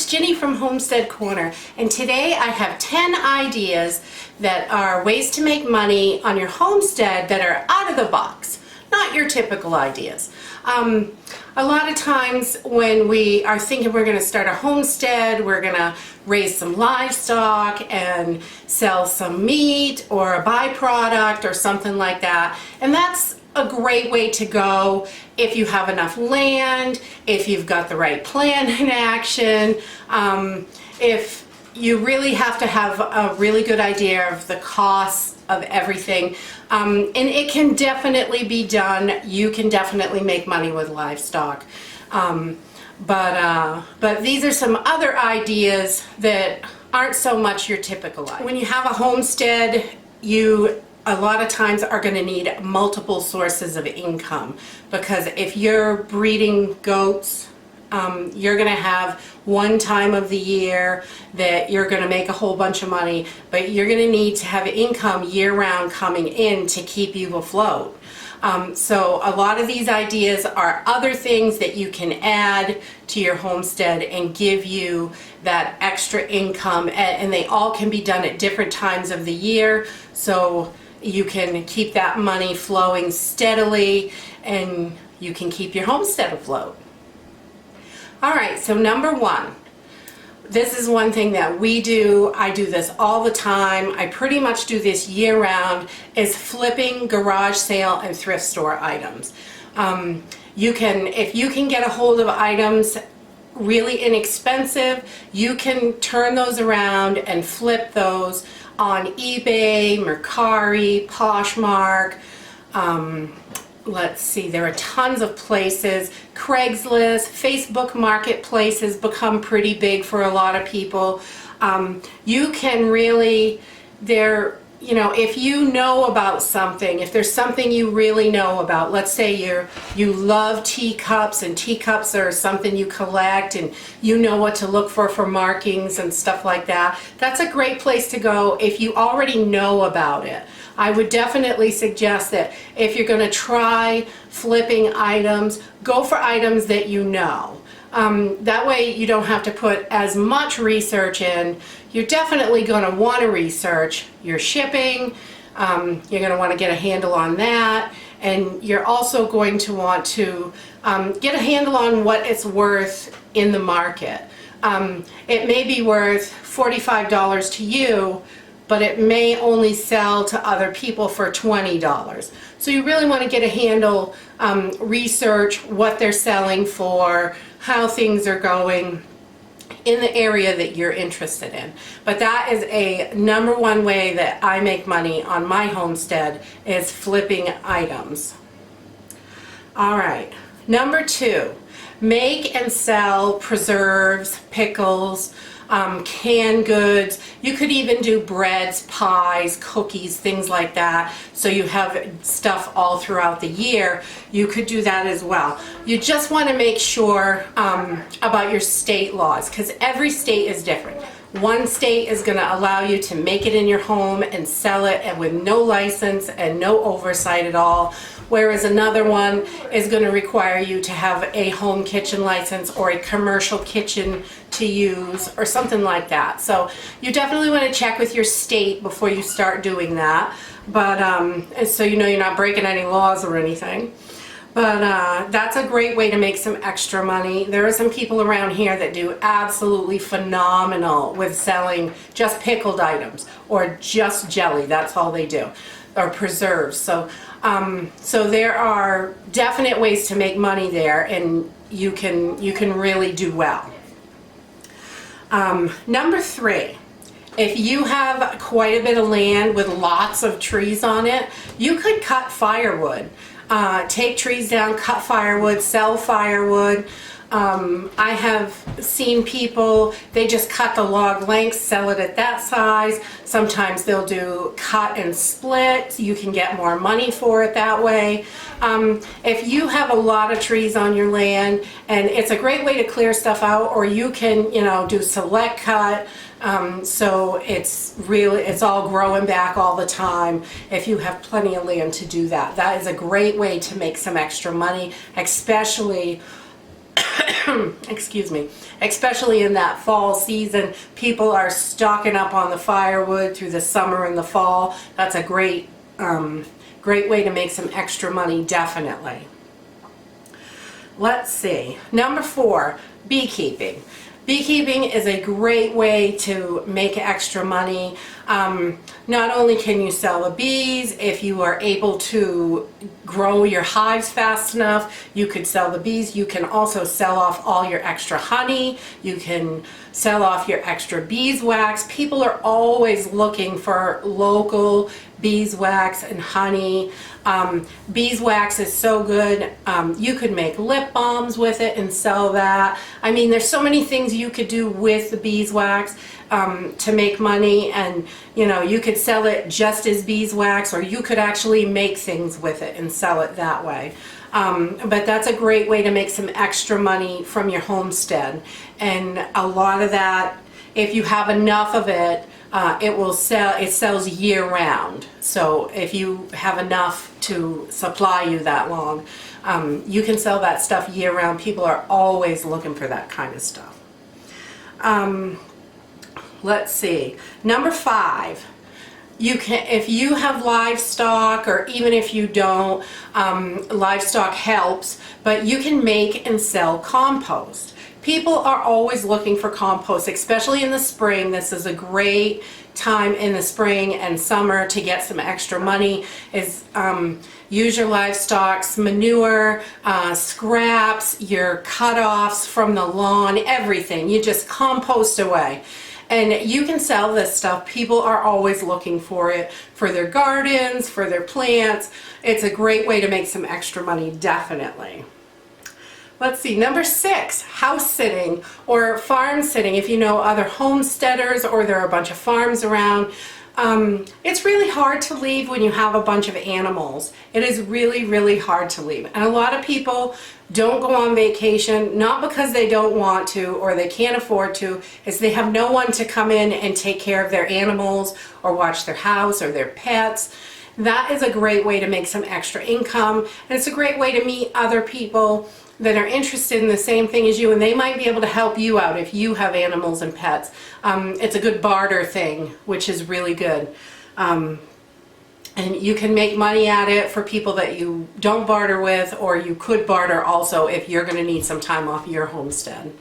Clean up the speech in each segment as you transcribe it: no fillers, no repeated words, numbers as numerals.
Ginny from Homestead Corner, and today I have 10 ideas that are ways to make money on your homestead that are out of the box, not your typical ideas. A lot of times when we are thinking we're going to start a homestead, we're going to raise some livestock and sell some meat or a byproduct or something like that, and that's a great way to go if you have enough land, if you've got the right plan in action, if you really have to have a really good idea of the costs of everything. And it can definitely be done. You can definitely make money with livestock. But these are some other ideas that aren't so much your typical idea. When you have a homestead, you a lot of times are going to need multiple sources of income, because if you're breeding goats, you're going to have one time of the year that you're going to make a whole bunch of money, but you're going to need to have income year-round coming in to keep you afloat. So a lot of these ideas are other things that you can add to your homestead and give you that extra income, and they all can be done at different times of the year, so you can keep that money flowing steadily and you can keep your homestead afloat. Alright, so number one, this is one thing that we do. I do this all the time. I pretty much do this year round, is flipping garage sale and thrift store items. If you can get a hold of items really inexpensive, you can turn those around and flip those on eBay, Mercari, Poshmark. Let's see, there are tons of places. Craigslist, Facebook Marketplace has become pretty big for a lot of people. You can really, if you know about something, if there's something you really know about, let's say you love teacups, and teacups are something you collect and you know what to look for markings and stuff like that, that's a great place to go if you already know about it. I would definitely suggest that if you're going to try flipping items, go for items that you know. That way you don't have to put as much research in. You're definitely going to want to research your shipping. You're going to want to get a handle on that, and you're also going to want to get a handle on what it's worth in the market. It may be worth $45 to you, but it may only sell to other people for $20. So you really want to get a handle, research what they're selling for, how things are going in the area that you're interested in. But that is a number one way that I make money on my homestead, is flipping items. Alright, number two, make and sell preserves, pickles, canned goods. You could even do breads, pies, cookies, things like that, so you have stuff all throughout the year. You could do that as well. You just want to make sure about your state laws, because every state is different. One state is going to allow you to make it in your home and sell it, and with no license and no oversight at all, whereas another one is going to require you to have a home kitchen license or a commercial kitchen to use or something like that. So you definitely want to check with your state before you start doing that, but so you know you're not breaking any laws or anything. But that's a great way to make some extra money. There are some people around here that do absolutely phenomenal with selling just pickled items or just jelly. That's all they do, or preserves. So there are definite ways to make money there, and you can really do well. Number three, if you have quite a bit of land with lots of trees on it, you could cut firewood. Take trees down, cut firewood, sell firewood. I have seen people, they just cut the log length, sell it at that size. Sometimes they'll do cut and split. You can get more money for it that way. If you have a lot of trees on your land, and it's a great way to clear stuff out, or you can, do select cut. So it's all growing back all the time. If you have plenty of land to do that, that is a great way to make some extra money, especially excuse me, especially in that fall season, people are stocking up on the firewood through the summer and the fall. That's a great way to make some extra money, definitely. Let's see. Number 4, beekeeping. Beekeeping is a great way to make extra money. Not only can you sell the bees, if you are able to grow your hives fast enough, you could sell the bees. You can also sell off all your extra honey. You can sell off your extra beeswax. People are always looking for local beeswax and honey. Beeswax is so good. You could make lip balms with it and sell that. I mean, there's so many things you could do with the beeswax to make money, and you could sell it just as beeswax, or you could actually make things with it and sell it that way. But that's a great way to make some extra money from your homestead, and a lot of that, if you have enough of it, it sells year-round. So if you have enough to supply you that long, you can sell that stuff year-round. People are always looking for that kind of stuff. Let's see. Number 5. If you have livestock, or even if you don't, livestock helps, but you can make and sell compost. People are always looking for compost, especially in the spring. This is a great time in the spring and summer to get some extra money. Use your livestock's manure, scraps, your cut-offs from the lawn, everything. You just compost away. And you can sell this stuff. People are always looking for it for their gardens, for their plants. It's a great way to make some extra money, definitely. Let's see, number 6, house sitting or farm sitting. If you know other homesteaders or there are a bunch of farms around, it's really hard to leave when you have a bunch of animals. It is really, really hard to leave. And a lot of people don't go on vacation, not because they don't want to or they can't afford to, it's they have no one to come in and take care of their animals or watch their house or their pets. That is a great way to make some extra income, and it's a great way to meet other people that are interested in the same thing as you, and they might be able to help you out if you have animals and pets. It's a good barter thing, which is really good. And you can make money at it for people that you don't barter with, or you could barter also if you're going to need some time off your homestead.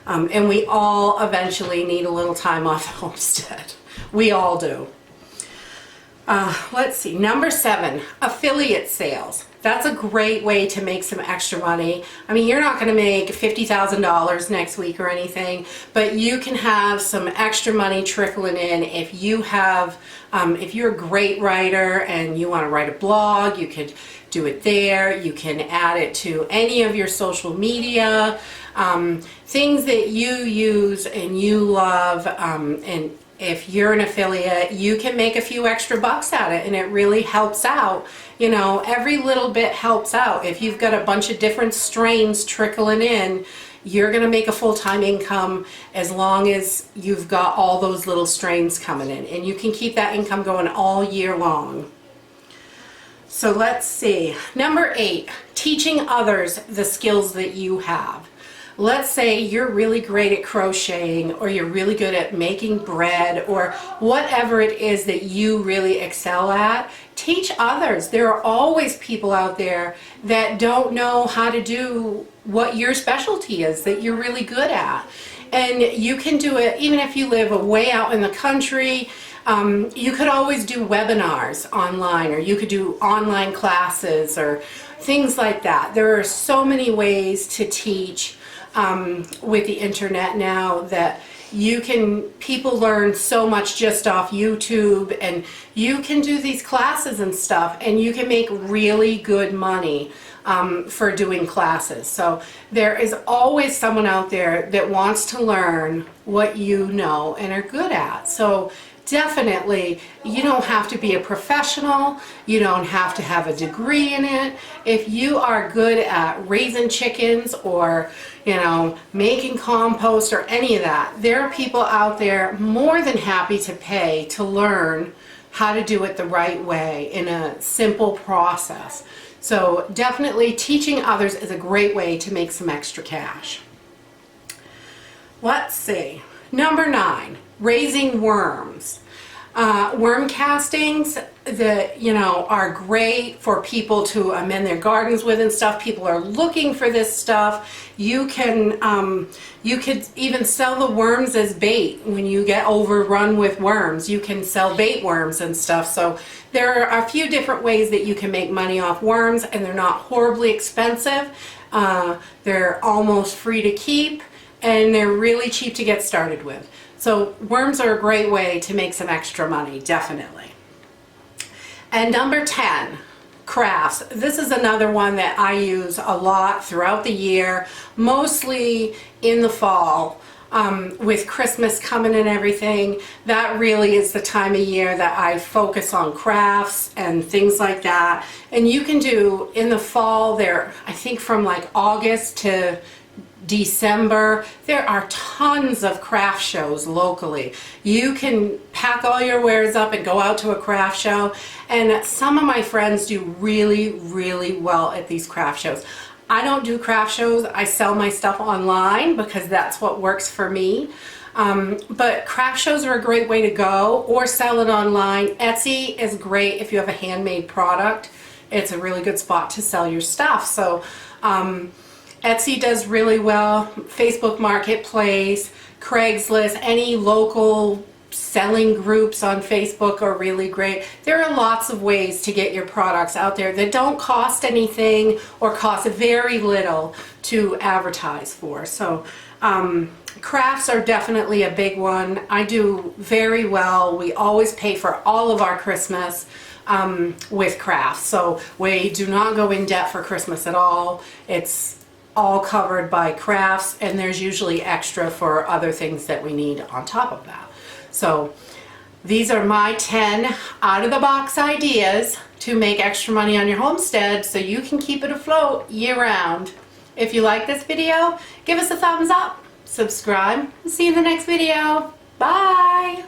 And we all eventually need a little time off the homestead. We all do. Let's see, number 7, affiliate sales. That's a great way to make some extra money. I mean, you're not going to make $50,000 next week or anything, but you can have some extra money trickling in if you have, if you're a great writer and you want to write a blog, you could do it there. You can add it to any of your social media, things that you use and you love, and if you're an affiliate, you can make a few extra bucks at it, and it really helps out. Every little bit helps out. If you've got a bunch of different strains trickling in, you're going to make a full-time income as long as you've got all those little strains coming in, and you can keep that income going all year long. So let's see. Number 8, teaching others the skills that you have. Let's say you're really great at crocheting, or you're really good at making bread, or whatever it is that you really excel at. Teach others. There are always people out there that don't know how to do what your specialty is that you're really good at. And you can do it even if you live way out in the country. You could always do webinars online, or you could do online classes or things like that. There are so many ways to teach with the internet now that people learn so much just off YouTube, and you can do these classes and stuff, and you can make really good money for doing classes. So there is always someone out there that wants to learn what you know and are good at. So definitely, you don't have to be a professional. You don't have to have a degree in it. If you are good at raising chickens, or making compost, or any of that, there are people out there more than happy to pay to learn how to do it the right way in a simple process. So definitely teaching others is a great way to make some extra cash. Let's see. Number 9, raising worms. Worm castings that, you know, are great for people to amend their gardens with and stuff. People are looking for this stuff. You could even sell the worms as bait when you get overrun with worms. You can sell bait worms and stuff. So there are a few different ways that you can make money off worms, and they're not horribly expensive. They're almost free to keep, and they're really cheap to get started with. So worms are a great way to make some extra money, definitely. And number 10, crafts. This is another one that I use a lot throughout the year, mostly in the fall. With Christmas coming and everything, that really is the time of year that I focus on crafts and things like that. And you can do in the fall there, I think from like August to December, there are tons of craft shows locally. You can pack all your wares up and go out to a craft show, and some of my friends do really, really well at these craft shows. I don't do craft shows. I sell my stuff online because that's what works for me. But craft shows are a great way to go, or sell it online. Etsy is great if you have a handmade product. It's a really good spot to sell your stuff. So Etsy does really well. Facebook Marketplace, Craigslist, any local selling groups on Facebook are really great. There are lots of ways to get your products out there that don't cost anything or cost very little to advertise for. So crafts are definitely a big one. I do very well. We always pay for all of our Christmas with crafts. So we do not go in debt for Christmas at all. It's all covered by crafts, and there's usually extra for other things that we need on top of that. So these are my 10 out-of-the-box ideas to make extra money on your homestead so you can keep it afloat year-round. If you like this video, give us a thumbs up, subscribe, and see you in the next video. Bye!